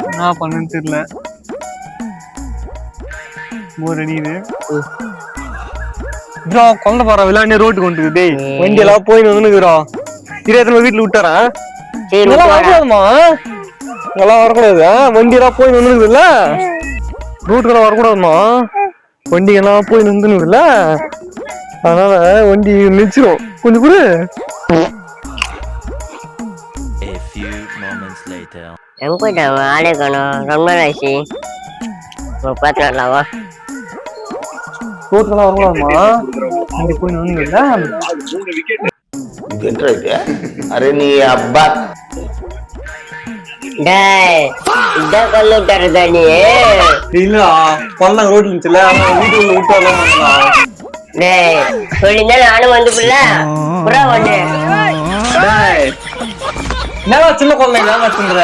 என்ன பண்ணுன்னு தெரியல. போர் அடிக்குது. குழந்தை பாரு விளையாண்டே ரோட்டுக்கு வந்துருக்கு. டேய் வண்டி எல்லாம் போயின்னு வந்துருக்குறோம். இருபத்தி வீட்டுல விட்டாரா? இதெல்லாம் வரக்கூடாதுமா, இதெல்லாம் வரக்கூடாது. வண்டி எல்லாம் போய் வந்துருக்குதுல்ல, ரூட்டுக்கெல்லாம் வரக்கூடாதுமா. வண்டி எல்லாம் போய் நின்றுனுக்குதுல்ல, அதனால வண்டி நிச்சிரும். கொஞ்சம் கூட எங்க போயிட்டான் ஆளே காணோம். ரொம்ப நாளாச்சு. பார்த்து வரலாமா? ரோட்டுக்கெல்லாம் வரக்கூடாதுமா, வண்டி போய் நின்றுக்குதுல்ல. अरे नहीं अब्बा இதான் கல்லு விட்டாருதா நீ? இல்ல பண்ணாங்க ரோட்ல இருந்துச்சுல, வீட்டுக்குள்ள விட்டு வரலாம். டேய் சொல்லிருந்தா நானும் வந்து புள்ள புறா வந்து. டேய் என்னடா சின்ன குழந்தைங்க ஏமாத்துற?